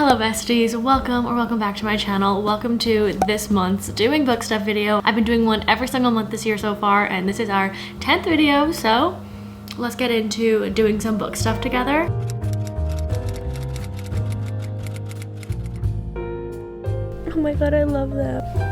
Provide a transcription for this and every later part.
Hello besties, welcome back to my channel. Welcome to this month's doing book stuff video. I've been doing one every single month this year so far, and this is our 10th video, so let's get into doing some book stuff together. Oh my god, I love that.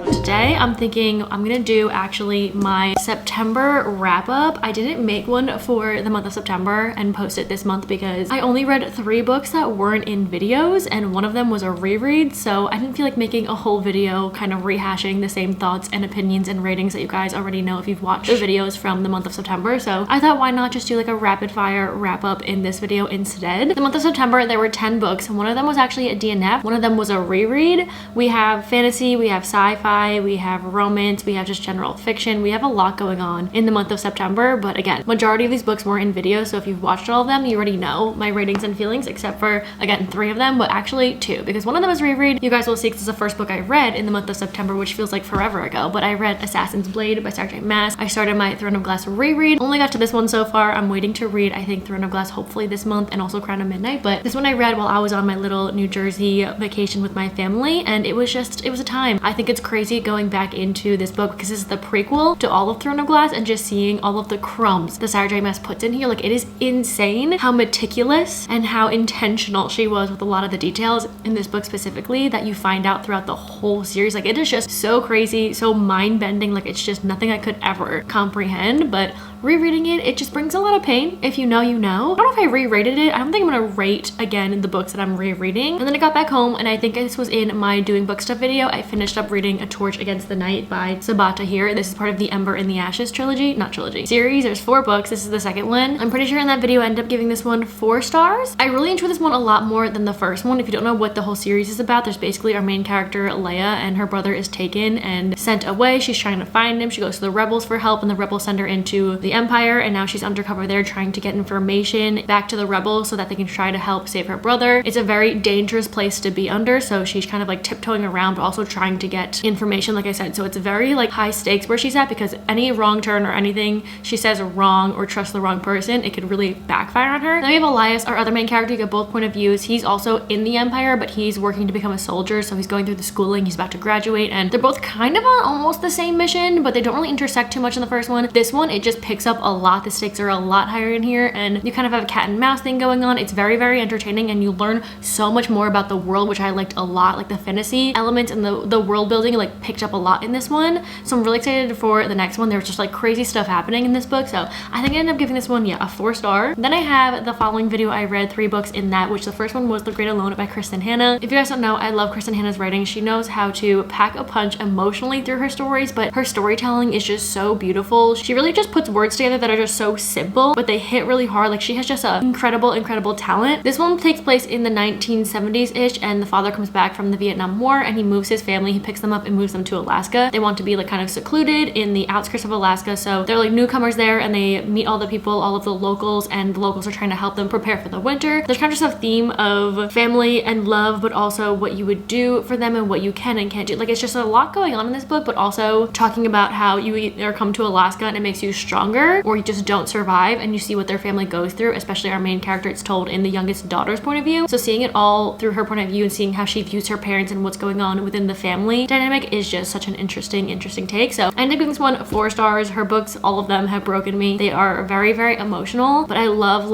Today I'm thinking I'm gonna do actually my September wrap up. I didn't make one for the month of September and post it this month because I only read 3 books that weren't in videos, and one of them was a reread, so I didn't feel like making a whole video kind of rehashing the same thoughts and opinions and ratings that you guys already know if you've watched the videos from the month of September. So I thought, why not just do like a rapid fire wrap up in this video instead. The month of September there were 10 books, and one of them was actually a DNF, one of them was a reread. We have fantasy, we have sci-fi, we have romance, we have just general fiction. We have a lot going on in the month of September, but again, majority of these books were in video, so if you've watched all of them, you already know my ratings and feelings, except for, again, 3 of them, but actually 2, because one of them is reread. You guys will see, because it's the first book I read in the month of September, which feels like forever ago, but I read Assassin's Blade by Sarah J. Maas. I started my Throne of Glass reread. Only got to this one so far. I'm waiting to read, I think, Throne of Glass hopefully this month, and also Crown of Midnight, but this one I read while I was on my little New Jersey vacation with my family, and it was a time. I think it's crazy going back into this book because this is the prequel to all of Throne of Glass, and just seeing all of the crumbs that Sarah J. Maas puts in here. Like, it is insane how meticulous and how intentional she was with a lot of the details in this book specifically that you find out throughout the whole series. Like, it is just so crazy, so mind-bending. Like, it's just nothing I could ever comprehend, but rereading it just brings a lot of pain. If you know, you know. I don't know if I re-rated it. I don't think I'm gonna rate again the books that I'm rereading. And then I got back home, and I think this was in my doing book stuff video, I finished up reading A Torch Against the Night by Sabata here. This is part of the Ember in the Ashes series. There's 4 books. This is the second one. I'm pretty sure in that video I ended up giving this one 4 stars. I really enjoyed this one a lot more than the first one. If you don't know what the whole series is about, there's basically our main character Leia, and her brother is taken and sent away. She's trying to find him. She goes to the rebels for help, and the rebels send her into the Empire, and now she's undercover there trying to get information back to the rebels so that they can try to help save her brother. It's a very dangerous place to be under, so she's kind of like tiptoeing around but also trying to get information, like I said. So it's very like high stakes where she's at, because any wrong turn or anything she says wrong or trusts the wrong person, it could really backfire on her. Then we have Elias, our other main character. You get both point of views. He's also in the Empire, but he's working to become a soldier, so he's going through the schooling. He's about to graduate, and they're both kind of on almost the same mission, but they don't really intersect too much in the first one. This one, it just picks up a lot. The stakes are a lot higher in here, and you kind of have a cat and mouse thing going on. It's very, very entertaining, and you learn so much more about the world, which I liked a lot. Like, the fantasy elements and the world building like picked up a lot in this one, so I'm really excited for the next one. There's just like crazy stuff happening in this book, so I think I ended up giving this one, yeah, a 4 star. Then I have the following video. I read 3 books in that, which the first one was The Great Alone by Kristen Hanna. If you guys don't know, I love Kristen Hanna's writing. She knows how to pack a punch emotionally through her stories, but her storytelling is just so beautiful. She really just puts words together that are just so simple, but they hit really hard. Like, she has just a incredible talent. This one takes place in the 1970s-ish, and the father comes back from the Vietnam War, and he moves his family. He picks them up and moves them to Alaska. They want to be like kind of secluded in the outskirts of Alaska, so they're like newcomers there, and they meet all the people, all of the locals, and the locals are trying to help them prepare for the winter. There's kind of just a theme of family and love, but also what you would do for them and what you can and can't do. Like, it's just a lot going on in this book, but also talking about how you either come to Alaska and it makes you stronger, or you just don't survive, and you see what their family goes through. Especially our main character, it's told in the youngest daughter's point of view, so seeing it all through her point of view and seeing how she views her parents and what's going on within the family dynamic is just such an interesting take. So I ended up giving this one 4 stars. Her books, all of them, have broken me. They are very, very emotional, but I love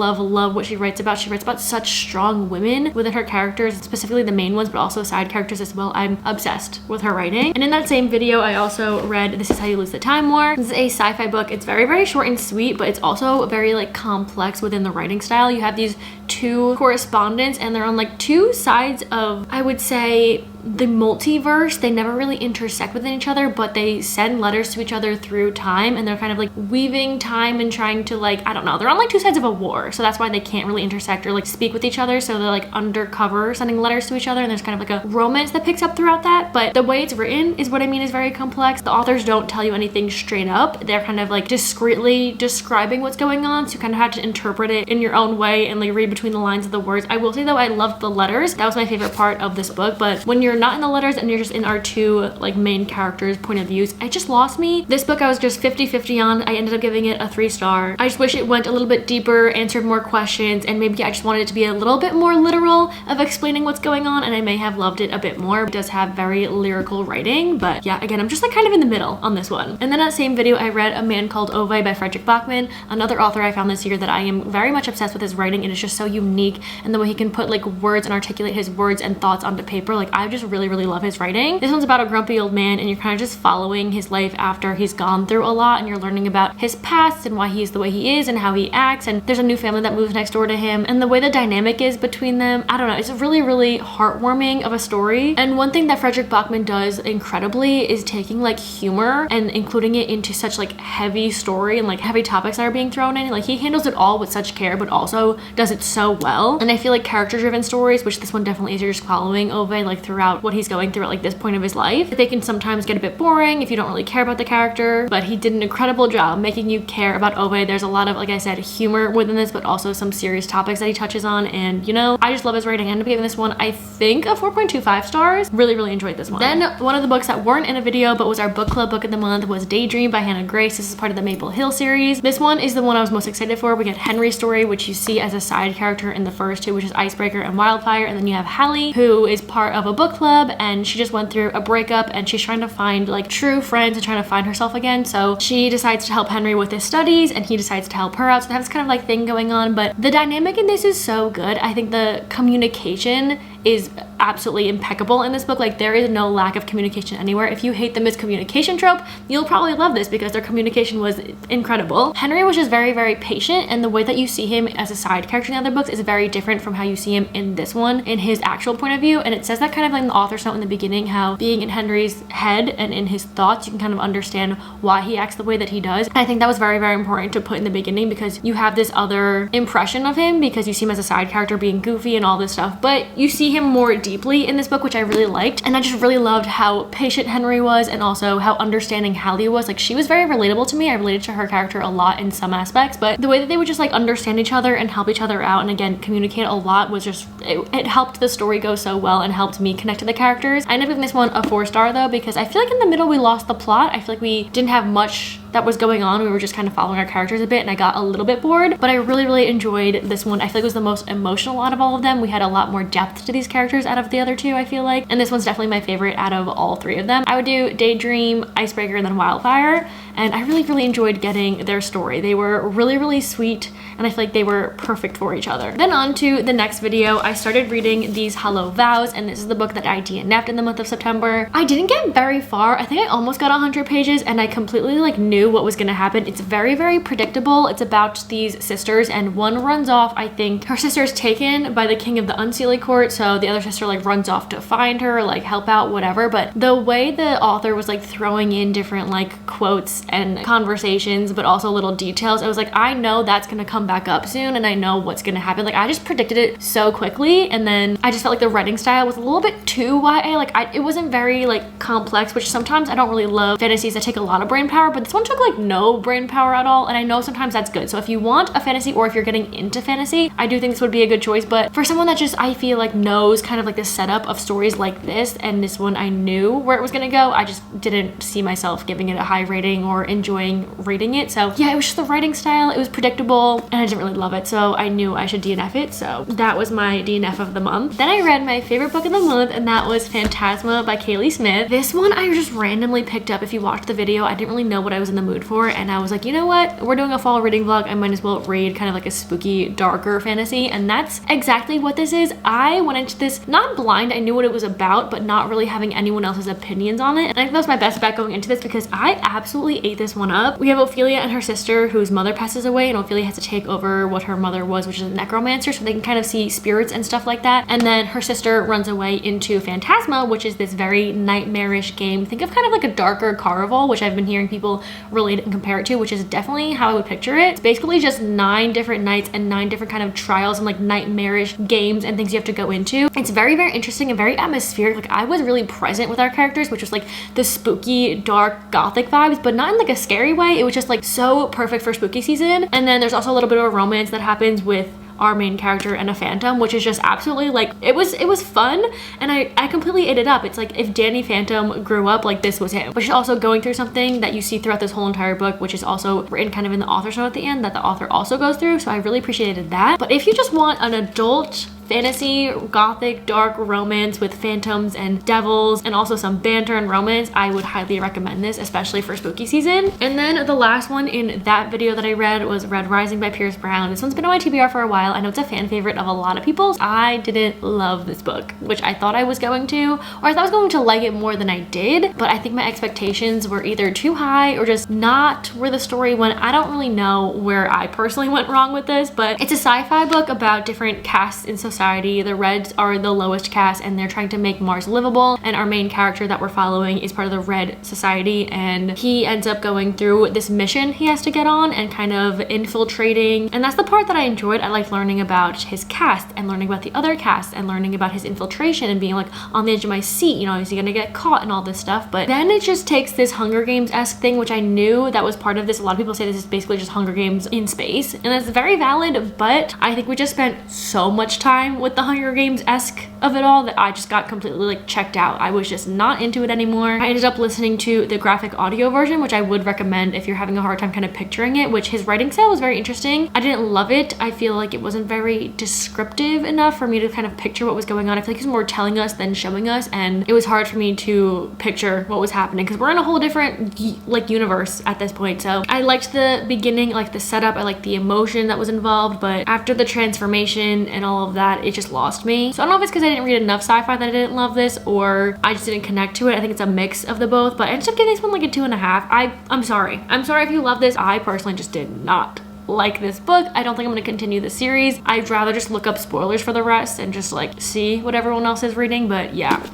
what she writes about. She writes about such strong women within her characters, specifically the main ones, but also side characters as well. I'm obsessed with her writing. And in that same video, I also read This Is How You Lose the Time War. This is a sci-fi book. It's very, very short and sweet, but it's also very like complex within the writing style. You have these 2 correspondents, and they're on like 2 sides of, I would say, the multiverse. They never really intersect with each other, but they send letters to each other through time, and they're kind of like weaving time and trying to, like, I don't know, they're on like 2 sides of a war, so that's why they can't really intersect or like speak with each other, so they're like undercover sending letters to each other, and there's kind of like a romance that picks up throughout that. But the way it's written is what I mean is very complex. The authors don't tell you anything straight up. They're kind of like discreetly describing what's going on, so you kind of have to interpret it in your own way and like read between the lines of the words. I will say though, I loved the letters. That was my favorite part of this book, but when you're you're not in the letters and you're just in our two like main characters' point of views, it just lost me. This book I was just 50-50 on. I ended up giving it a 3-star. I just wish it went a little bit deeper, answered more questions, and maybe I just wanted it to be a little bit more literal of explaining what's going on, and I may have loved it a bit more. It does have very lyrical writing, but yeah, again, I'm just like kind of in the middle on this one. And then that same video, I read A Man Called Ove by Frederick Bachman, another author I found this year that I am very much obsessed with his writing. It is just so unique, and the way he can put like words and articulate his words and thoughts onto paper, like I just really love his writing. This one's about a grumpy old man, and you're kind of just following his life after he's gone through a lot, and you're learning about his past and why he's the way he is and how he acts, and there's a new family that moves next door to him, and the way the dynamic is between them, I don't know, it's really heartwarming of a story. And one thing that Frederick Bachman does incredibly is taking like humor and including it into such like heavy story and like heavy topics that are being thrown in. Like he handles it all with such care, but also does it so well. And I feel like character-driven stories, which this one definitely is, you're just following Ove like throughout what he's going through at like this point of his life, they can sometimes get a bit boring if you don't really care about the character, but he did an incredible job making you care about Ove. There's a lot of, like I said, humor within this, but also some serious topics that he touches on, and you know, I just love his writing. I ended up giving this one, I think, a 4.25 stars. Really enjoyed this one. Then one of the books that weren't in a video but was our book club book of the month was Daydream by Hannah Grace. This is part of the Maple Hill series. This one is the one I was most excited for. We get Henry's story, which you see as a side character in the first two, which is Icebreaker and Wildfire, and then you have Hallie, who is part of a book club, and she just went through a breakup and she's trying to find like true friends and trying to find herself again. So she decides to help Henry with his studies, and he decides to help her out. So they have this kind of like thing going on, but the dynamic in this is so good. I think the communication is absolutely impeccable in this book. Like there is no lack of communication anywhere. If you hate the miscommunication trope, you'll probably love this because their communication was incredible. Henry was just very patient, and the way that you see him as a side character in the other books is very different from how you see him in this one in his actual point of view. And it says that kind of like in the author's note in the beginning, how being in Henry's head and in his thoughts, you can kind of understand why he acts the way that he does. And I think that was very important to put in the beginning, because you have this other impression of him because you see him as a side character being goofy and all this stuff, but you see him more deeply in this book, which I really liked. And I just really loved how patient Henry was, and also how understanding Hallie was. Like she was very relatable to me. I related to her character a lot in some aspects, but the way that they would just like understand each other and help each other out, and again communicate a lot, was just it helped the story go so well and helped me connect to the characters. I ended up giving this one a 4-star though, because I feel like in the middle we lost the plot. I feel like we didn't have much that was going on. We were just kind of following our characters a bit, and I got a little bit bored, but I really enjoyed this one. I feel like it was the most emotional out of all of them. We had a lot more depth to these characters out of the other two, I feel like, and this one's definitely my favorite out of all three of them. I would do Daydream, Icebreaker, and then Wildfire, and I really enjoyed getting their story. They were really sweet, and I feel like they were perfect for each other. Then on to the next video, I started reading These Hollow Vows, and this is the book that I DNF'd in the month of September. I didn't get very far. I think I almost got 100 pages, and I completely like knew what was gonna happen. It's very predictable. It's about these sisters, and one runs off. I think her sister is taken by the king of the Unseelie Court, so the other sister like runs off to find her, like help out, whatever. But the way the author was like throwing in different like quotes and conversations, but also little details, I was like, I know that's gonna come back up soon, and I know what's gonna happen. Like I just predicted it so quickly, and then I just felt like the writing style was a little bit too YA. Like it wasn't very like complex, which sometimes I don't really love fantasies that take a lot of brain power, but this one took like no brain power at all, and I know sometimes that's good. So if you want a fantasy, or if you're getting into fantasy, I do think this would be a good choice. But for someone that just, I feel like, knows kind of like the setup of stories like this, and this one I knew where it was gonna go, I just didn't see myself giving it a high rating or enjoying reading it. So yeah, it was just the writing style, it was predictable, and I didn't really love it, so I knew I should DNF it. So that was my DNF of the month. Then I read my favorite book of the month, and that was Phantasma by Kaylee Smith. This one I just randomly picked up. If you watched the video, I didn't really know what I was in the mood for, and I was like, you know what, we're doing a fall reading vlog, I might as well read kind of like a spooky, darker fantasy, and that's exactly what this is. I went into this not blind. I knew what it was about, but not really having anyone else's opinions on it, and I think that was my best bet going into this, because I absolutely ate this one up. We have Ophelia and her sister whose mother passes away, and Ophelia has to take over what her mother was, which is a necromancer, so they can kind of see spirits and stuff like that. And then her sister runs away into Phantasma, which is this very nightmarish game. Think of kind of like a darker Caraval, which I've been hearing people relate it and compare it to, which is definitely how I would picture it. It's basically just 9 different nights and 9 different kind of trials and like nightmarish games and things you have to go into. It's very interesting and very atmospheric. Like I was really present with our characters, which was like the spooky, dark, gothic vibes, but not in like a scary way. It was just like so perfect for spooky season. And then there's also a little bit of a romance that happens with our main character and a phantom, which is just absolutely like, it was fun, and I completely ate it up. It's like if Danny Phantom grew up, like this was him. But she's also going through something that you see throughout this whole entire book, which is also written kind of in the author's note at the end that the author also goes through, so I really appreciated that. But if you just want an adult fantasy, gothic, dark romance with phantoms and devils and also some banter and romance, I would highly recommend this, especially for spooky season. And then the last one in that video that I read was Red Rising by Pierce Brown. This one's been on my TBR for a while. I know it's a fan favorite of a lot of people. I didn't love this book, which I thought I was going to, or I thought I was going to like it more than I did, but I think my expectations were either too high or just not where the story went. I don't really know where I personally went wrong with this, but it's a sci-fi book about different castes in society. The Reds are the lowest caste, and they're trying to make Mars livable, and our main character that we're following is part of the Red Society, and he ends up going through this mission he has to get on and kind of infiltrating, and that's the part that I enjoyed. I liked learning about his caste and learning about the other caste and learning about his infiltration and being like on the edge of my seat, you know, is he gonna get caught and all this stuff. But then it just takes this Hunger Games-esque thing, which I knew that was part of this. A lot of people say this is basically just Hunger Games in space, and that's very valid, but I think we just spent so much time with the Hunger Games-esque of it all that I just got completely like checked out. I was just not into it anymore. I ended up listening to the graphic audio version, which I would recommend if you're having a hard time kind of picturing it, which his writing style was very interesting. I didn't love it. I feel like it wasn't very descriptive enough for me to kind of picture what was going on. I feel like he's more telling us than showing us, and it was hard for me to picture what was happening because we're in a whole different like universe at this point. So I liked the beginning, like the setup, I liked the emotion that was involved, but after the transformation and all of that, it just lost me. So I don't know if it's because I didn't read enough sci-fi that I didn't love this, or I just didn't connect to it. I think it's a mix of the both, but I ended up giving this one like a 2.5. I'm sorry if you love this. I personally just did not like this book. I don't think I'm going to continue the series. I'd rather just look up spoilers for the rest and just like see what everyone else is reading, but yeah,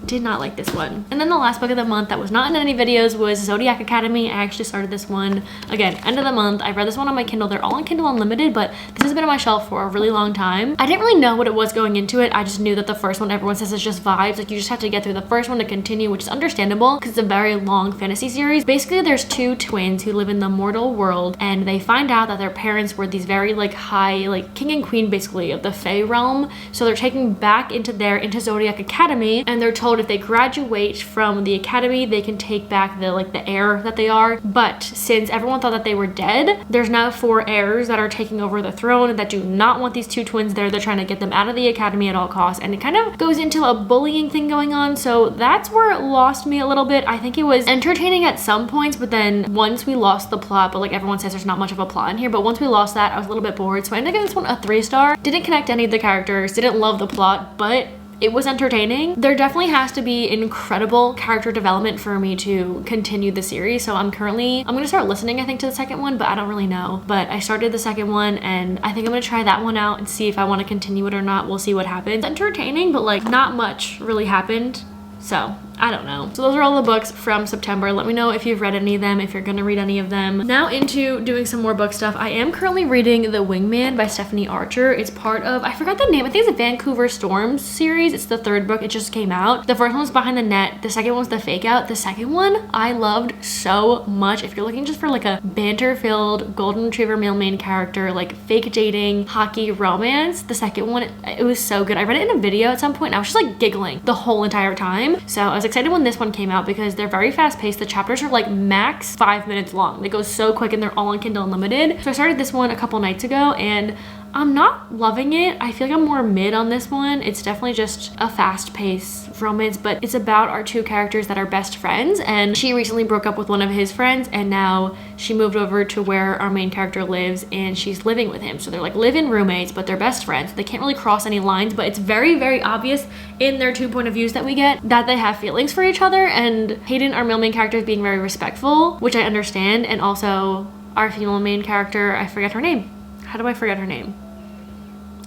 did not like this one. And then the last book of the month that was not in any videos was Zodiac Academy. I actually started this one again end of the month. I read this one on my Kindle. They're all on Kindle Unlimited, but this has been on my shelf for a really long time. I didn't really know what it was going into it. I just knew that the first one, everyone says, is just vibes. Like you just have to get through the first one to continue, which is understandable because it's a very long fantasy series. Basically, there's two twins who live in the mortal world, and they find out that their parents were these very like high, like king and queen basically of the Fae realm. So they're taken back into Zodiac Academy, and they're told if they graduate from the academy, they can take back the heir that they are. But since everyone thought that they were dead, there's now 4 heirs that are taking over the throne that do not want these 2 twins there. They're trying to get them out of the academy at all costs, and it kind of goes into a bullying thing going on. So that's where it lost me a little bit. I think it was entertaining at some points, but then once we lost the plot, but like everyone says there's not much of a plot in here, but once we lost that, I was a little bit bored. So I ended up giving this one a 3-star. Didn't connect to any of the characters, didn't love the plot, but it was entertaining. There definitely has to be incredible character development for me to continue the series. So I'm gonna start listening, I think, to the second one, but I don't really know. But I started the second one, and I think I'm gonna try that one out and see if I want to continue it or not. We'll see what happens. It's entertaining, but like not much really happened. So I don't know. So those are all the books from September. Let me know if you've read any of them, if you're gonna read any of them. Now into doing some more book stuff. I am currently reading The Wingman by Stephanie Archer. It's part of, I forgot the name, I think it's a Vancouver Storms series. It's the 3rd book, it just came out. The first one was Behind the Net, the second one was The Fake Out. The second one I loved so much. If you're looking just for like a banter-filled golden retriever male main character, like fake dating, hockey romance, the second one, it was so good. I read it in a video at some point and I was just like giggling the whole entire time. So I was excited when this one came out because they're very fast paced. The chapters are like max 5 minutes long. They go so quick and they're all on Kindle Unlimited. So I started this one a couple nights ago and I'm not loving it. I feel like I'm more mid on this one. It's definitely just a fast-paced romance, but it's about our 2 characters that are best friends, and she recently broke up with one of his friends, and now she moved over to where our main character lives, and she's living with him. So they're like live-in roommates, but they're best friends. They can't really cross any lines, but it's very, very obvious in their 2 point of views that we get that they have feelings for each other, and Hayden, our male main character, is being very respectful, which I understand, and also our female main character, I forget her name. How do I forget her name?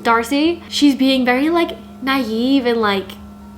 Darcy. She's being very like naive and like,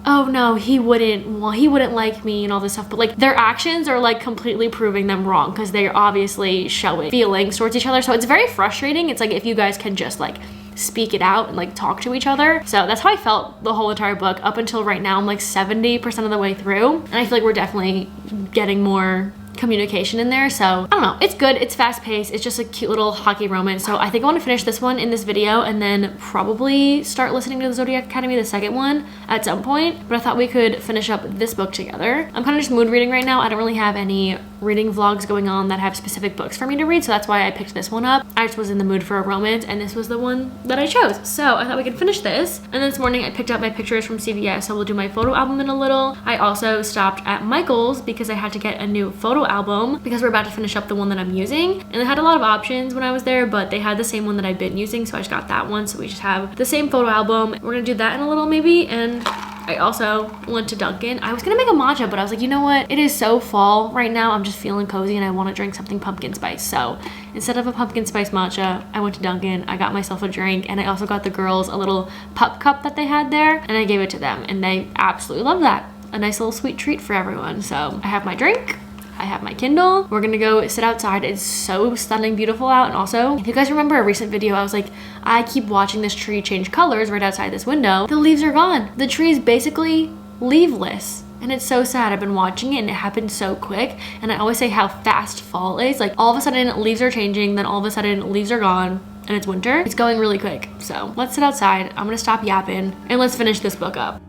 oh no, he wouldn't like me and all this stuff, but like their actions are like completely proving them wrong because they're obviously showing feelings towards each other. So it's very frustrating. It's like if you guys can just like speak it out and like talk to each other. So that's how I felt the whole entire book up until right now. I'm like 70% of the way through, and I feel like we're definitely getting more communication in there. So I don't know, it's good, it's fast paced, it's just a cute little hockey romance. So I think I want to finish this one in this video and then probably start listening to the Zodiac Academy, the second one, at some point. But I thought we could finish up this book together. I'm kind of just mood reading right now. I don't really have any reading vlogs going on that have specific books for me to read, so that's why I picked this one up. I just was in the mood for a romance and this was the one that I chose. So I thought we could finish this. And then this morning I picked up my pictures from CVS, so we'll do my photo album in a little. I also stopped at Michael's because I had to get a new photo album because we're about to finish up the one that I'm using. And they had a lot of options when I was there, but they had the same one that I've been using, so I just got that one. So we just have the same photo album. We're gonna do that in a little maybe. And I also went to Dunkin'. I was gonna make a matcha, but I was like, you know what? It is so fall right now. I'm just feeling cozy and I wanna drink something pumpkin spice. So instead of a pumpkin spice matcha, I went to Dunkin', I got myself a drink, and I also got the girls a little pup cup that they had there, and I gave it to them, and they absolutely love that. A nice little sweet treat for everyone. So I have my drink, I have my Kindle. We're gonna go sit outside. It's so stunning, beautiful out. And also, if you guys remember a recent video, I was like, I keep watching this tree change colors right outside this window. The leaves are gone. The tree is basically leaveless. And it's so sad. I've been watching it and it happened so quick. And I always say how fast fall is. Like all of a sudden leaves are changing, then all of a sudden leaves are gone and it's winter. It's going really quick. So let's sit outside. I'm gonna stop yapping and let's finish this book up.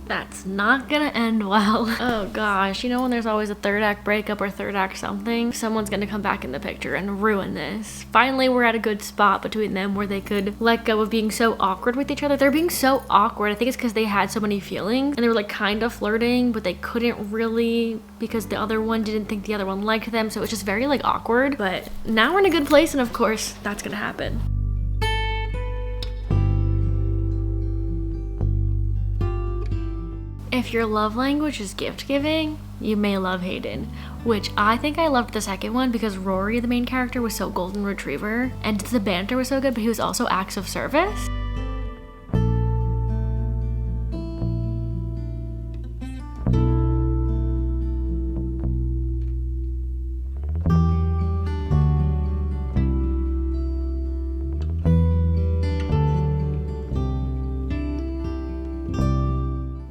That's not gonna end well. Oh gosh, you know when there's always a third act breakup or third act something? Someone's gonna come back in the picture and ruin this. Finally, we're at a good spot between them where they could let go of being so awkward with each other. They're being so awkward. I think it's because they had so many feelings and they were like kind of flirting, but they couldn't really because the other one didn't think the other one liked them. So it's just very like awkward. But now we're in a good place and of course that's gonna happen. If your love language is gift giving, you may love Hayden, which I think I loved the second one because Rory, the main character, was so golden retriever and the banter was so good, but he was also acts of service.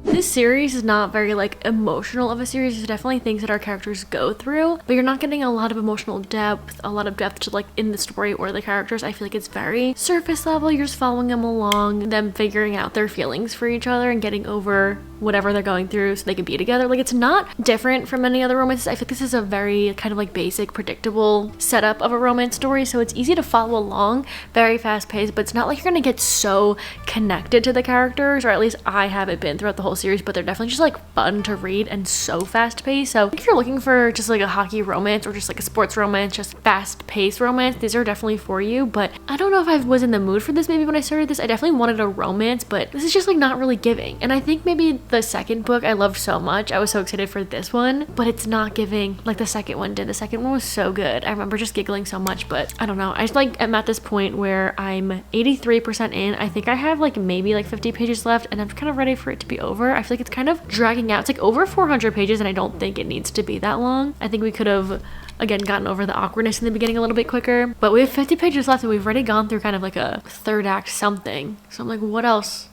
This series is not very like emotional of a series. There's definitely things that our characters go through, but you're not getting a lot of emotional depth, a lot of depth to like in the story or the characters. I feel like it's very surface level. You're just following them along, them figuring out their feelings for each other and getting over whatever they're going through so they can be together. Like it's not different from any other romances. I think this is a very kind of like basic, predictable setup of a romance story, so it's easy to follow along, very fast paced, but it's not like you're gonna get so connected to the characters, or at least I haven't been throughout the whole series, but they're definitely just like fun to read and so fast paced. So if you're looking for just like a hockey romance or just like a sports romance, just fast paced romance, these are definitely for you. But I don't know if I was in the mood for this maybe when I started this. I definitely wanted a romance, but this is just like not really giving. And I think maybe the second book I loved so much, I was so excited for this one, but it's not giving like the second one did. The second one was so good. I remember just giggling so much, but I don't know. I just like am at this point where I'm 83% in. I think I have like maybe like 50 pages left and I'm kind of ready for it to be over. I feel like it's kind of dragging out. It's like over 400 pages and I don't think it needs to be that long. I think we could have again gotten over the awkwardness in the beginning a little bit quicker, but we have 50 pages left and we've already gone through kind of like a third act something. So I'm like, what else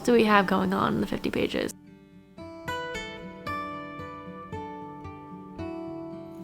do we have going on in the 50 pages?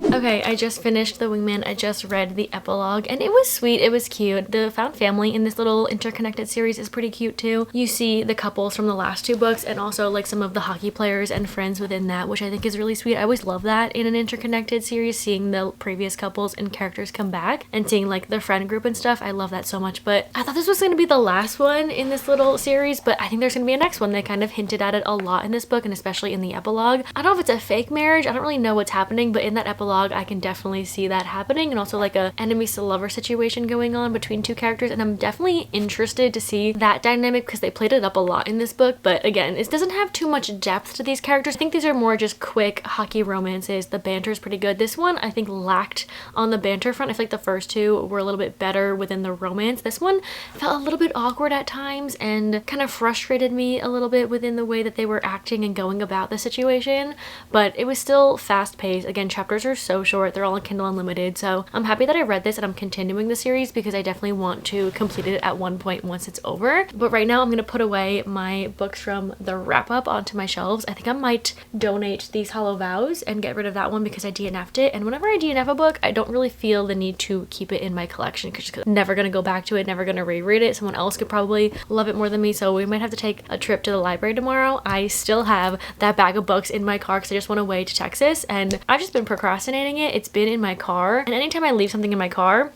Okay, I just finished The Wingman. I just read the epilogue and it was sweet, it was cute. The found family in this little interconnected series is pretty cute too. You see the couples from the last two books and also like some of the hockey players and friends within that, which I think is really sweet. I always love that in an interconnected series, seeing the previous couples and characters come back and seeing like the friend group and stuff. I love that so much, but I thought this was going to be the last one in this little series, but I think there's going to be a next one. They kind of hinted at it a lot in this book and especially in the epilogue. I don't know if it's a fake marriage. I don't really know what's happening, but in that epilogue book, I can definitely see that happening, and also like a enemies to lover situation going on between two characters, and I'm definitely interested to see that dynamic because they played it up a lot in this book. But again, it doesn't have too much depth to these characters. I think these are more just quick hockey romances. The banter is pretty good. This one I think lacked on the banter front. I feel like the first two were a little bit better within the romance. This one felt a little bit awkward at times and kind of frustrated me a little bit within the way that they were acting and going about the situation, but it was still fast paced. Again, chapters are so short. They're all on Kindle Unlimited, so I'm happy that I read this and I'm continuing the series because I definitely want to complete it at one point once it's over. But right now I'm gonna put away my books from the wrap up onto my shelves. I think I might donate these Hollow Vows and get rid of that one because I DNF'd it, and whenever I DNF a book, I don't really feel the need to keep it in my collection because I'm never gonna go back to it, never gonna reread it. Someone else could probably love it more than me, so we might have to take a trip to the library tomorrow. I still have that bag of books in my car because I just went away to Texas and I've just been procrastinating it. It's been in my car, and anytime I leave something in my car,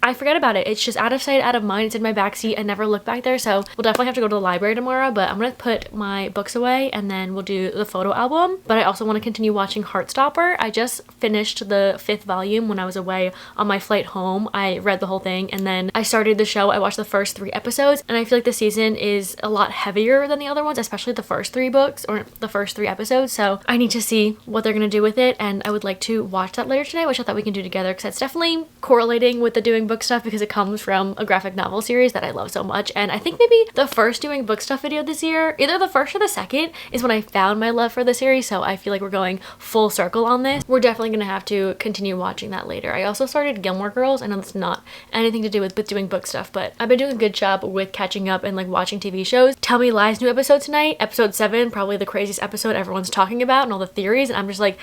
I forget about it. It's just out of sight, out of mind. It's in my backseat. I never look back there, so we'll definitely have to go to the library tomorrow, but I'm gonna put my books away and then we'll do the photo album. But I also want to continue watching Heartstopper. I just finished the 5th volume when I was away on my flight home. I read the whole thing and then I started the show. I watched the first 3 episodes, and I feel like the season is a lot heavier than the other ones, especially the first 3 books or the first 3 episodes, so I need to see what they're gonna do with it, and I would like to watch that later today, which I thought we can do together because it's definitely correlating with the doing book stuff because it comes from a graphic novel series that I love so much. And I think maybe the first doing book stuff video this year, either the first or the second, is when I found my love for the series, so I feel like we're going full circle on this. We're definitely gonna have to continue watching that later. I also started Gilmore Girls. I know it's not anything to do with doing book stuff, but I've been doing a good job with catching up and like watching TV shows. Tell Me Lies new episode tonight, episode 7, probably the craziest episode everyone's talking about and all the theories, and I'm just like,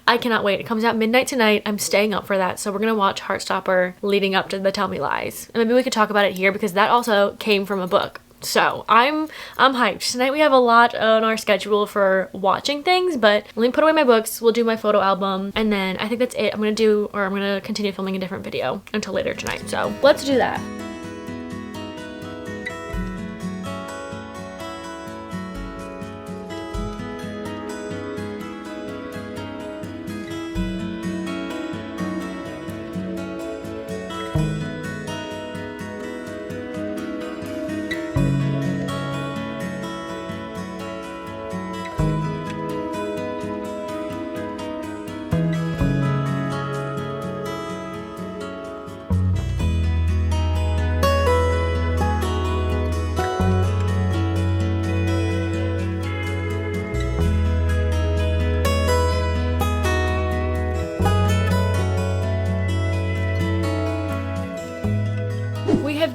I cannot wait. It comes out midnight tonight. I'm staying up for that. So we're gonna watch Heartstopper leading up to the Tell Me Lies. And maybe we could talk about it here because that also came from a book. So I'm hyped. Tonight we have a lot on our schedule for watching things, but let me put away my books. We'll do my photo album, and then I think that's it. I'm gonna continue filming a different video until later tonight. So let's do that.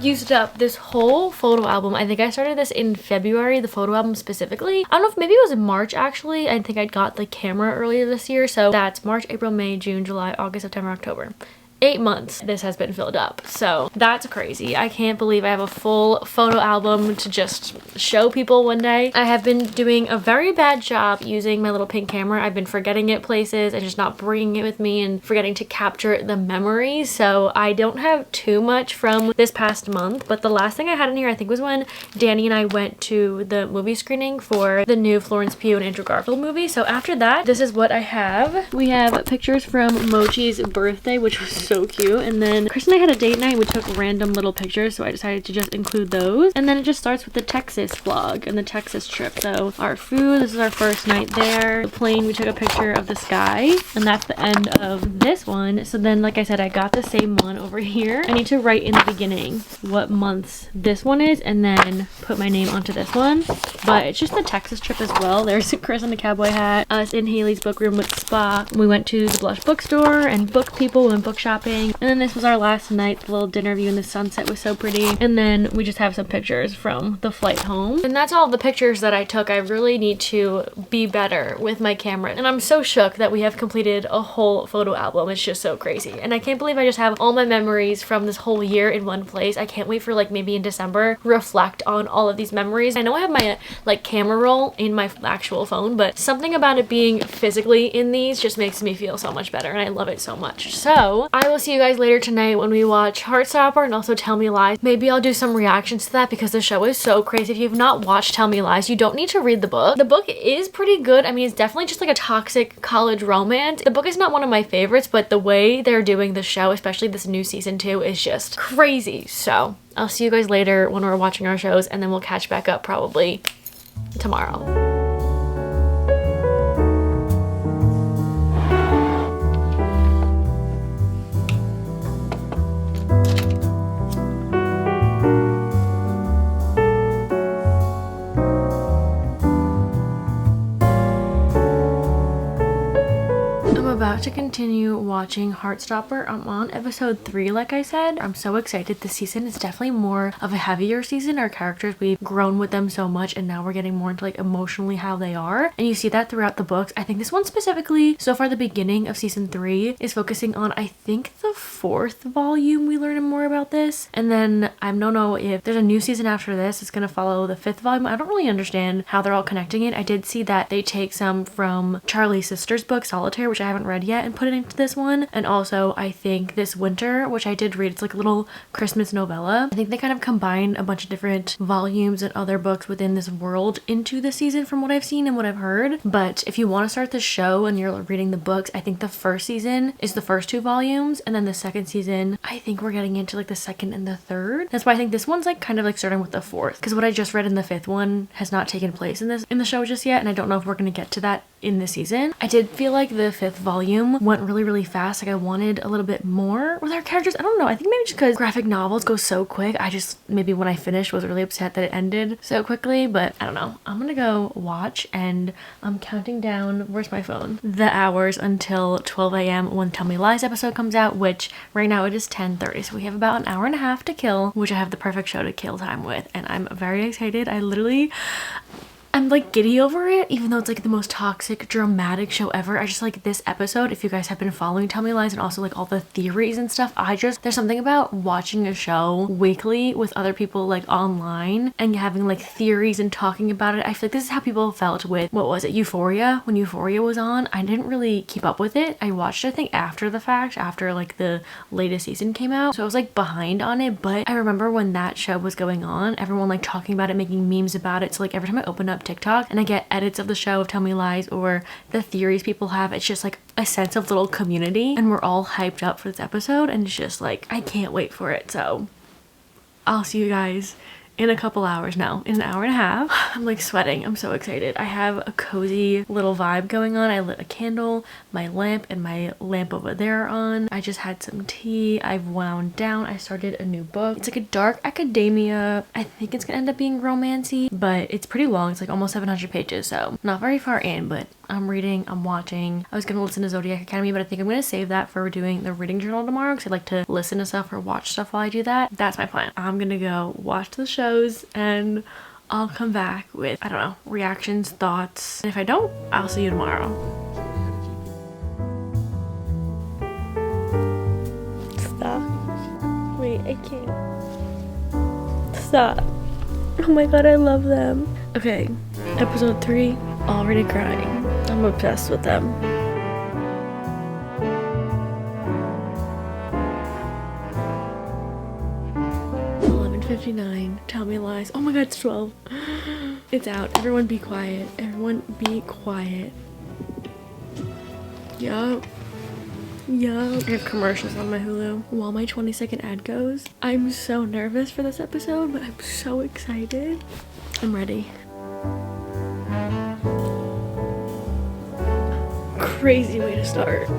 Used up this whole photo album. I think I started this in February, the photo album specifically. I don't know if maybe it was in March actually. I think I got the camera earlier this year, so that's March, April, May, June, July, August, September, October. 8 months this has been filled up, so that's crazy. I can't believe I have a full photo album to just show people one day. I have been doing a very bad job using my little pink camera. I've been forgetting it places and just not bringing it with me and forgetting to capture the memories, so I don't have too much from this past month. But the last thing I had in here I think was when Danny and I went to the movie screening for the new Florence Pugh and Andrew Garfield movie. So after that, this is what I have. We have pictures from Mochi's birthday, which was so cute, and then Chris and I had a date night. We took random little pictures, so I decided to just include those. And then it just starts with the Texas vlog and the Texas trip. So our food, this is our first night there. The plane, we took a picture of the sky, and that's the end of this one. So then, like I said, I got the same one over here. I need to write in the beginning what months this one is and then put my name onto this one, but it's just the Texas trip as well. There's Chris in the cowboy hat, us in Haley's book room with Spa. We went to the Blush bookstore and book people, we went book shopping. And then this was our last night. The little dinner view in the sunset was so pretty. And then we just have some pictures from the flight home. And that's all the pictures that I took. I really need to be better with my camera. And I'm so shook that we have completed a whole photo album. It's just so crazy. And I can't believe I just have all my memories from this whole year in one place. I can't wait for like maybe in December reflect on all of these memories. I know I have my like camera roll in my actual phone, but something about it being physically in these just makes me feel so much better, and I love it so much. So I I will see you guys later tonight when we watch Heartstopper and also Tell Me Lies. Maybe I'll do some reactions to that because the show is so crazy. If you've not watched Tell Me Lies, you don't need to read the book. The book is pretty good. I mean, it's definitely just like a toxic college romance. The book is not one of my favorites, but the way they're doing the show, especially this new season 2, is just crazy. So I'll see you guys later when we're watching our shows, and then we'll catch back up probably tomorrow. About to continue watching Heartstopper. I'm on episode 3, like I said. I'm so excited. This season is definitely more of a heavier season. Our characters, we've grown with them so much, and now we're getting more into like emotionally how they are, and you see that throughout the books. I think this one specifically, so far the beginning of season 3 is focusing on, I think, the 4th volume we learn more about this, and then I don't know if there's a new season after this. It's gonna follow the 5th volume. I don't really understand how they're all connecting it. I did see that they take some from Charlie's sister's book Solitaire, which I haven't read yet, and put it into this one. And also I think This Winter, which I did read, it's like a little Christmas novella. I think they kind of combine a bunch of different volumes and other books within this world into the season from what I've seen and what I've heard. But if you want to start the show and you're reading the books, I think the first season is the first 2 volumes, and then the second season, I think we're getting into like the second and the third. That's why I think this one's like kind of like starting with the 4th, because what I just read in the 5th one has not taken place in the show just yet, and I don't know if we're going to get to that in this season. I did feel like the 5th volume went really fast. Like I wanted a little bit more with our characters. I don't know. I think maybe just because graphic novels go so quick. I just maybe when I finished was really upset that it ended so quickly, but I don't know. I'm gonna go watch, and I'm counting down, where's my phone? The hours until 12 a.m. when Tell Me Lies episode comes out, which right now it is 10:30. So we have about an hour and a half to kill, which I have the perfect show to kill time with, and I'm very excited. I'm like giddy over it, even though it's like the most toxic, dramatic show ever. I just like this episode. If you guys have been following Tell Me Lies and also like all the theories and stuff, there's something about watching a show weekly with other people like online and having like theories and talking about it. I feel like this is how people felt with, what was it, Euphoria? When Euphoria was on, I didn't really keep up with it. I watched it, I think, after the fact, after like the latest season came out. So I was like behind on it, but I remember when that show was going on, everyone like talking about it, making memes about it. So like every time I open up TikTok and I get edits of the show of Tell Me Lies or the theories people have, it's just like a sense of little community, and we're all hyped up for this episode, and it's just like I can't wait for it. So I'll see you guys in a couple hours now, in an hour and a half. I'm like sweating. I'm so excited. I have a cozy little vibe going on. I lit a candle, my lamp and my lamp over there are on. I just had some tea. I've wound down. I started a new book. It's like a dark academia. I think it's gonna end up being romancy, but it's pretty long. It's like almost 700 pages, so not very far in, but I'm reading, I'm watching. I was gonna listen to Zodiac Academy, but I think I'm gonna save that for doing the reading journal tomorrow, because I like to listen to stuff or watch stuff while I do that. That's my plan. I'm gonna go watch the shows, and I'll come back with, I don't know, reactions, thoughts. And if I don't, I'll see you tomorrow. Stop. Wait, I can't. Stop. Oh my god, I love them. Okay, episode 3, already crying. I'm obsessed with them. 11:59. Tell Me Lies. Oh my god, it's 12. It's out. Everyone be quiet. Everyone be quiet. Yup. Yup. I have commercials on my Hulu while my 20-second ad goes. I'm so nervous for this episode, but I'm so excited. I'm ready. Crazy way to start.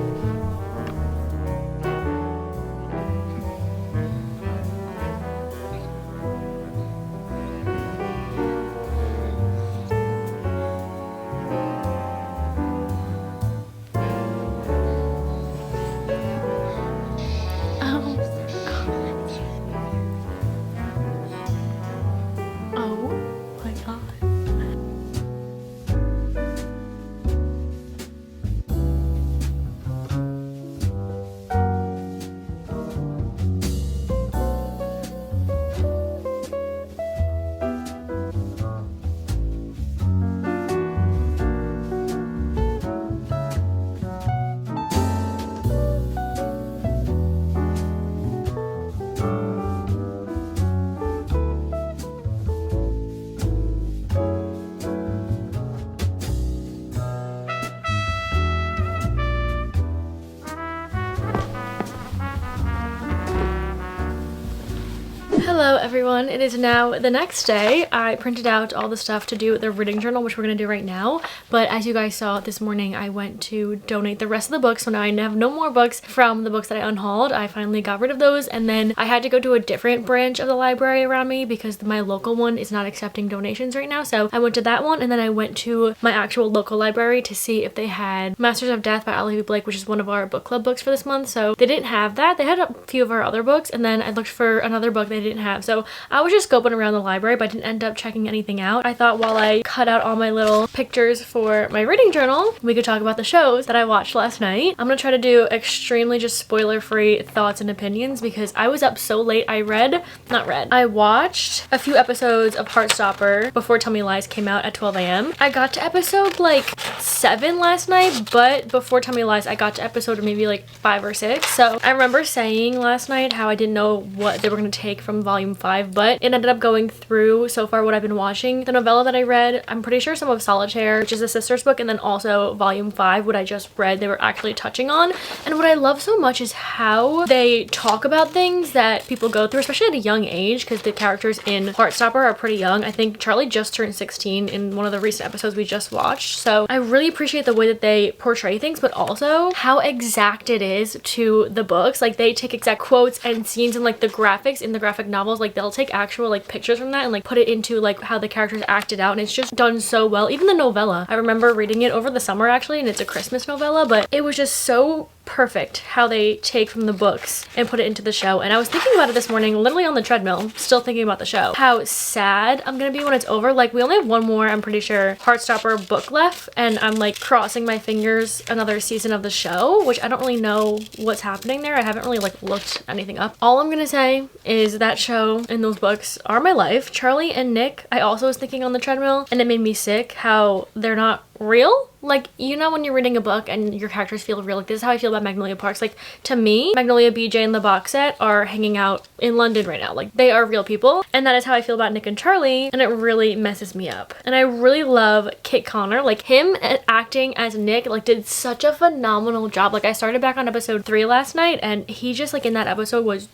everyone, it is now the next day. I printed out all the stuff to do the reading journal, which we're gonna do right now, but as you guys saw this morning, I went to donate the rest of the books, so now I have no more books from the books that I unhauled. I finally got rid of those, and then I had to go to a different branch of the library around me because my local one is not accepting donations right now, so I went to that one, and then I went to my actual local library to see if they had Masters of Death by Olivia Blake, which is one of our book club books for this month. So they didn't have that. They had a few of our other books, and then I looked for another book they didn't have. So I was just scoping around the library, but I didn't end up checking anything out. I thought while I cut out all my little pictures for my reading journal, we could talk about the shows that I watched last night. I'm gonna try to do extremely just spoiler-free thoughts and opinions because I was up so late. I watched a few episodes of Heartstopper before Tell Me Lies came out at 12 a.m. I got to episode like 7 last night, but before Tell Me Lies, I got to episode maybe like 5 or 6. So I remember saying last night how I didn't know what they were going to take from volume 5, but it ended up going through so far what I've been watching. The novella that I read, I'm pretty sure some of Solitaire, which is a sister's book, and then also volume 5, what I just read, they were actually touching on. And what I love so much is how they talk about things that people go through, especially at a young age, because the characters in Heartstopper are pretty young. I think Charlie just turned 16 in one of the recent episodes we just watched. So I really appreciate the way that they portray things, but also how exact it is to the books. Like they take exact quotes and scenes and like the graphics in the graphic novels, like they'll take actual like pictures from that and like put it into like how the characters acted out, and it's just done so well. Even the novella, I remember reading it over the summer actually, and it's a Christmas novella, but it was just so perfect how they take from the books and put it into the show. And I was thinking about it this morning, literally on the treadmill, still thinking about the show, how sad I'm gonna be when it's over. Like we only have one more, I'm pretty sure, Heartstopper book left, and I'm like crossing my fingers another season of the show, which I don't really know what's happening there. I haven't really like looked anything up. All I'm gonna say is that show and those books are my life. Charlie and Nick, I also was thinking on the treadmill, and it made me sick how they're not real. Like, you know, when you're reading a book and your characters feel real, like this is how I feel about Magnolia Parks. Like to me, Magnolia, BJ, and the box set are hanging out in London right now. Like they are real people, and that is how I feel about Nick and Charlie, and it really messes me up. And I really love Kit Connor, like him acting as Nick, like did such a phenomenal job. Like I started back on episode 3 last night, and he just like in that episode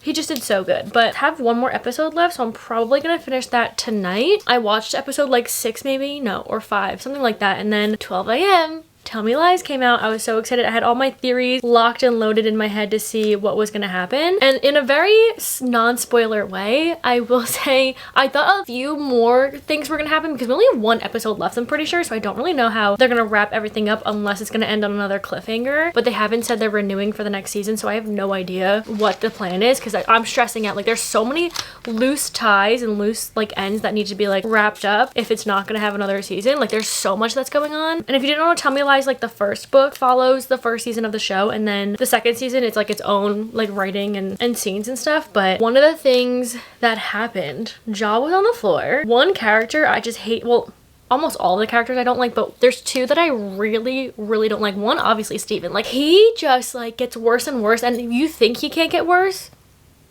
he just did so good. But I have one more episode left, so I'm probably gonna finish that tonight. I watched episode like 6 maybe, no, or 5, something like that, and then 12 a.m. Tell Me Lies came out. I was so excited. I had all my theories locked and loaded in my head to see what was gonna happen. And in a very non-spoiler way, I will say I thought a few more things were gonna happen because we only have 1 episode left, I'm pretty sure, so I don't really know how they're gonna wrap everything up unless it's gonna end on another cliffhanger. But they haven't said they're renewing for the next season, so I have no idea what the plan is because I'm stressing out. Like there's so many loose ties and loose like ends that need to be like wrapped up if it's not gonna have another season. Like there's so much that's going on. And if you didn't know, Tell Me Lies, like the first book follows the first season of the show, and then the second season it's like its own like writing and scenes and stuff. But one of the things that happened, jaw was on the floor. One character I just hate, well, almost all the characters I don't like, but there's 2 that I really don't like. One, obviously Steven, like he just like gets worse and worse, and you think he can't get worse.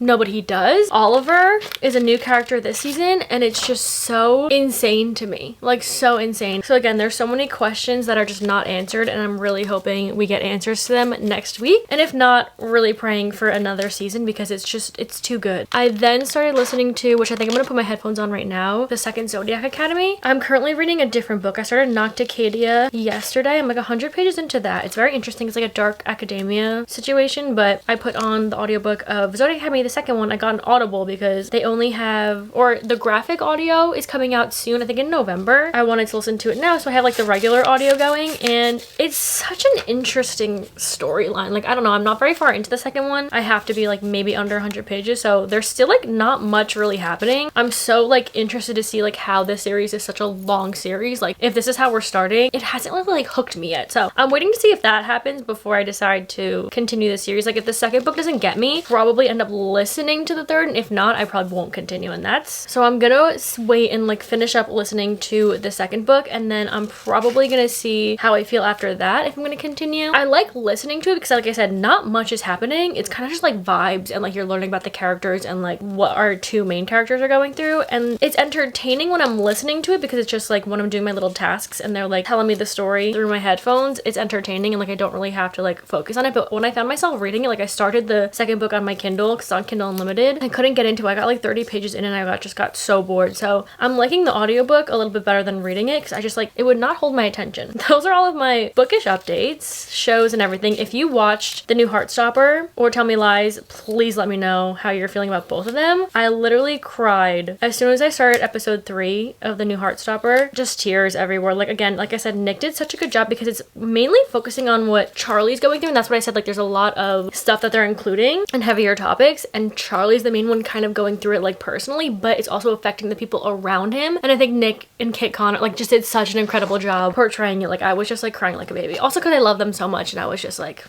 No, but he does. Oliver is a new character this season, and it's just so insane to me. Like, so insane. So again, there's so many questions that are just not answered, and I'm really hoping we get answers to them next week. And if not, really praying for another season because it's too good. I then started listening to, which I think I'm gonna put my headphones on right now, the second Zodiac Academy. I'm currently reading a different book. I started Nocticadia yesterday. I'm like 100 pages into that. It's very interesting. It's like a dark academia situation, but I put on the audiobook of Zodiac Academy. The second one I got an Audible because they only have, or the graphic audio is coming out soon, I think in November. I wanted to listen to it now, so I have like the regular audio going, and it's such an interesting storyline. Like I don't know, I'm not very far into the second one. I have to be like maybe under 100 pages, so there's still like not much really happening. I'm so like interested to see like how this series is such a long series. Like if this is how we're starting, it hasn't really like hooked me yet, so I'm waiting to see if that happens before I decide to continue the series. Like if the second book doesn't get me, probably end up listening to the third, and if not, I probably won't continue. And that's so I'm gonna wait and like finish up listening to the second book, and then I'm probably gonna see how I feel after that, if I'm gonna continue. I like listening to it because like I said, not much is happening. It's kind of just like vibes, and like you're learning about the characters and like what our 2 main characters are going through, and it's entertaining when I'm listening to it because it's just like when I'm doing my little tasks and they're like telling me the story through my headphones. It's entertaining, and like I don't really have to like focus on it. But when I found myself reading it, like I started the second book on my Kindle because on Kindle Unlimited. I couldn't get into it. I got like 30 pages in and I just got so bored. So I'm liking the audiobook a little bit better than reading it because I just like, it would not hold my attention. Those are all of my bookish updates, shows and everything. If you watched the new Heartstopper or Tell Me Lies, please let me know how you're feeling about both of them. I literally cried as soon as I started episode 3 of the new Heartstopper. Just tears everywhere. Like, again, like I said, Nick did such a good job because it's mainly focusing on what Charlie's going through, and that's what I said, like there's a lot of stuff that they're including and heavier topics, and Charlie's the main one kind of going through it like personally, but it's also affecting the people around him. And I think Nick and Kit Connor like just did such an incredible job portraying it. Like I was just like crying like a baby, also because I love them so much and I was just like,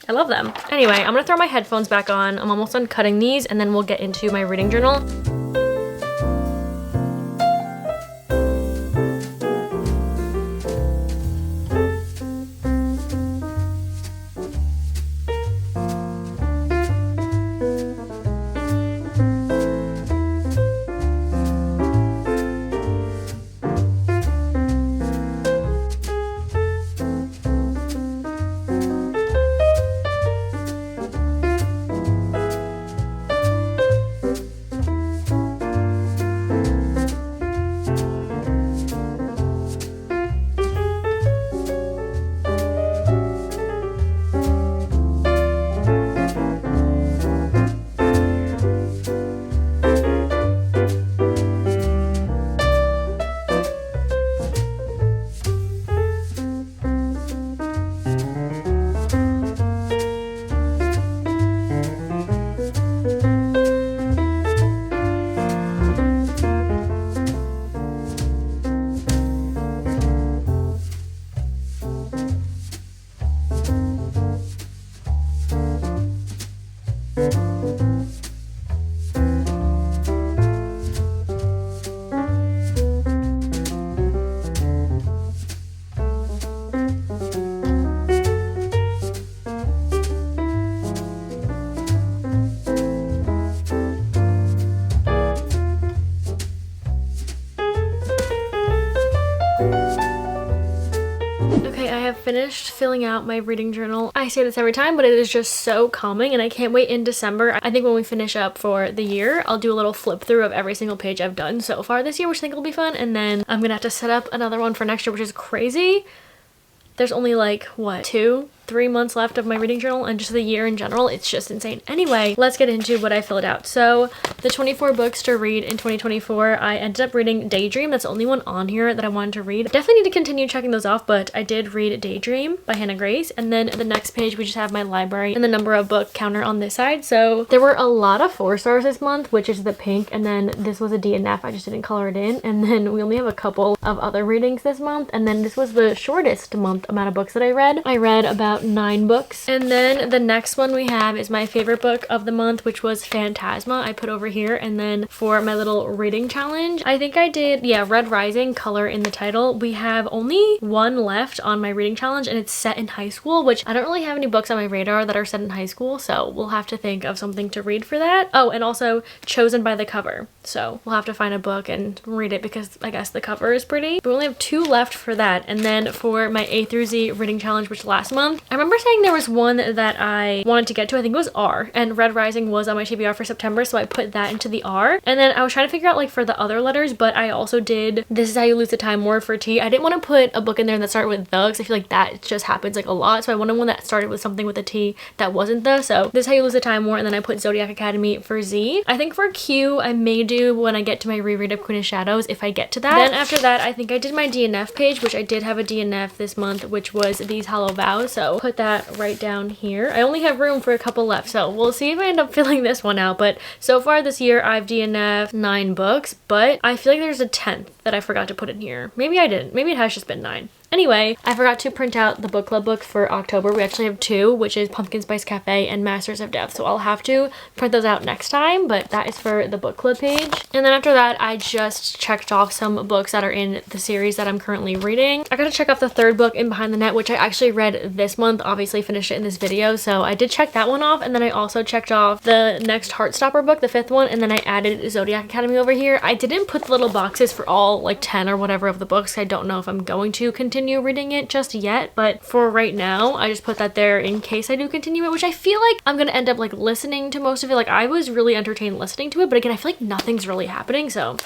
I love them. Anyway, I'm gonna throw my headphones back on. I'm almost done cutting these and then we'll get into my reading journal. Finished filling out my reading journal. I say this every time, but it is just so calming and I can't wait in December. I think when we finish up for the year, I'll do a little flip through of every single page I've done so far this year, which I think will be fun. And then I'm gonna have to set up another one for next year, which is crazy. There's only like, what, 2-3 months left of my reading journal, and just the year in general, it's just insane. Anyway, let's get into what I filled out. So the 24 books to read in 2024, I ended up reading Daydream. That's the only one on here that I wanted to read. Definitely need to continue checking those off, but I did read Daydream by Hannah Grace. And then the next page, we just have my library and the number of book counter on this side. So there were a lot of 4 stars this month, which is the pink, and then this was a D and F. I just didn't color it in. And then we only have a couple of other readings this month. And then this was the shortest month amount of books that I read. I read about 9 books. And then the next one we have is my favorite book of the month, which was Phantasma. I put over here. And then for my little reading challenge, I think I did, yeah, Red Rising, color in the title. We have only 1 left on my reading challenge and it's set in high school, which I don't really have any books on my radar that are set in high school, so we'll have to think of something to read for that. Oh, and also chosen by the cover. So we'll have to find a book and read it because I guess the cover is pretty. But we only have 2 left for that. And then for my A through Z reading challenge, which last month, I remember saying there was one that I wanted to get to. I think it was R, and Red Rising was on my TBR for September, so I put that into the R. And then I was trying to figure out like for the other letters, but I also did This Is How You Lose the Time War for T. I didn't want to put a book in there that started with the, because I feel like that just happens like a lot, so I wanted one that started with something with a T that wasn't the. So This Is How You Lose the Time War, and then I put Zodiac Academy for Z. I think for Q, I may do when I get to my reread of Queen of Shadows, if I get to that. Then after that, I think I did my DNF page, which I did have a DNF this month, which was These Hollow Vows, so put that right down here. I only have room for a couple left, so we'll see if I end up filling this one out. But so far this year, I've DNF'd 9 books, but I feel like there's a 10th that I forgot to put in here. Maybe I didn't. Maybe it has just been 9. Anyway, I forgot to print out the book club books for October. We actually have 2, which is Pumpkin Spice Cafe and Masters of Death. So I'll have to print those out next time, but that is for the book club page. And then after that, I just checked off some books that are in the series that I'm currently reading. I got to check off the 3rd book in Behind the Net, which I actually read this month, obviously finished it in this video. So I did check that one off. And then I also checked off the next Heartstopper book, the 5th one. And then I added Zodiac Academy over here. I didn't put the little boxes for all like 10 or whatever of the books. I don't know if I'm going to continue continue reading it just yet, but for right now, I just put that there in case I do continue it, which I feel like I'm gonna end up like listening to most of it. Like I was really entertained listening to it, but again, I feel like nothing's really happening, so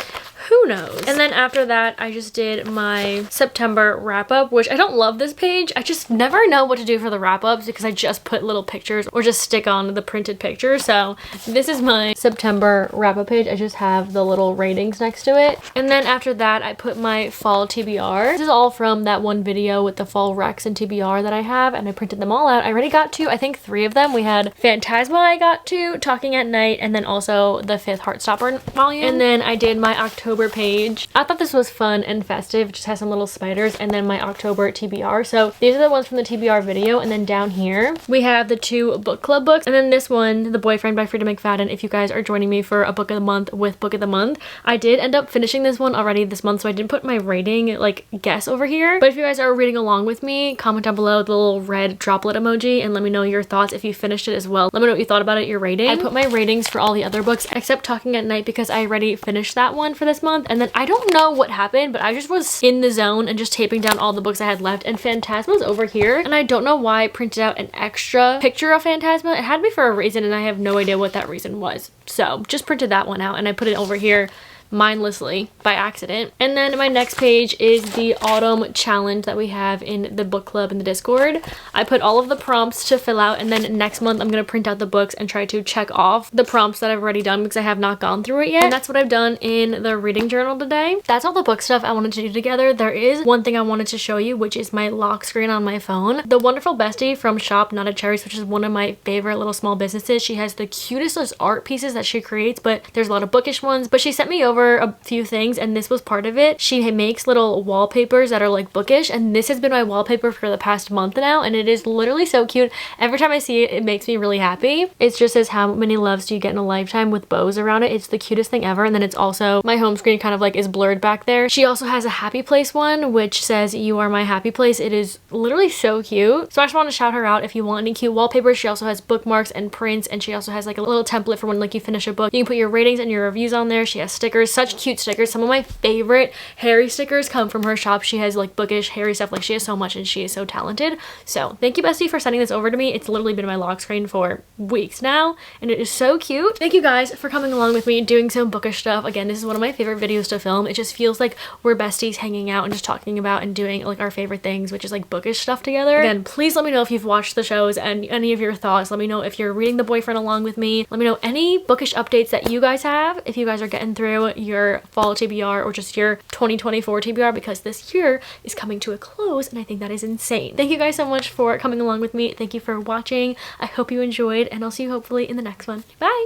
who knows? And then after that, I just did my September wrap up, which I don't love this page. I just never know what to do for the wrap ups because I just put little pictures or just stick on the printed picture. So this is my September wrap up page. I just have the little ratings next to it. And then after that, I put my fall TBR. This is all from that one video with the fall Rex and TBR that I have, and I printed them all out. I already got to, I think, 3 of them. We had Phantasma I got to, Talking at Night, and then also the 5th Heartstopper volume. And then I did my October page. I thought this was fun and festive. It just has some little spiders, and then my October TBR. So these are the ones from the TBR video, and then down here we have the 2 book club books, and then this one, The Boyfriend by Frida McFadden. If you guys are joining me for a book of the month with book of the month, I did end up finishing this one already this month, so I didn't put my rating like guess over here. But if you guys are reading along with me, comment down below the little red droplet emoji and let me know your thoughts if you finished it as well. Let me know what you thought about it, your rating. I put my ratings for all the other books except Talking at Night because I already finished that one for this month, and then I don't know what happened, but I just was in the zone and just taping down all the books I had left, and Phantasma's over here, and I don't know why I printed out an extra picture of Phantasma. It had to be for a reason, and I have no idea what that reason was, so just printed that one out and I put it over here mindlessly by accident. And then my next page is the autumn challenge that we have in the book club in the Discord. I put all of the prompts to fill out, and then next month I'm gonna print out the books and try to check off the prompts that I've already done because I have not gone through it yet. And that's what I've done in the reading journal today. That's all the book stuff I wanted to do together. There is one thing I wanted to show you, which is my lock screen on my phone. The wonderful bestie from Shop Not a Cherries, which is one of my favorite little small businesses. She has the cutest art pieces that she creates, but there's a lot of bookish ones. But she sent me over a few things, and this was part of it. She makes little wallpapers that are like bookish, and this has been my wallpaper for the past month now, and it is literally so cute. Every time I see it, it makes me really happy. It just says, how many loves do you get in a lifetime, with bows around it. It's the cutest thing ever. And then it's also, my home screen kind of like is blurred back there. She also has a happy place one, which says, you are my happy place. It is literally so cute. So I just want to shout her out if you want any cute wallpapers. She also has bookmarks and prints, and she also has like a little template for when like you finish a book. You can put your ratings and your reviews on there. She has stickers, such cute stickers. Some of my favorite Harry stickers come from her shop. She has like bookish Harry stuff. Like she has so much, and she is so talented. So thank you, bestie, for sending this over to me. It's literally been my lock screen for weeks now, and it is so cute. Thank you guys for coming along with me doing some bookish stuff. Again, this is one of my favorite videos to film. It just feels like we're besties hanging out and just talking about and doing like our favorite things, which is like bookish stuff together. Again, please let me know if you've watched the shows and any of your thoughts. Let me know if you're reading The Boyfriend along with me. Let me know any bookish updates that you guys have, if you guys are getting through your fall TBR or just your 2024 TBR, because this year is coming to a close and I think that is insane. Thank you guys so much for coming along with me. Thank you for watching. I hope you enjoyed, and I'll see you hopefully in the next one. Bye!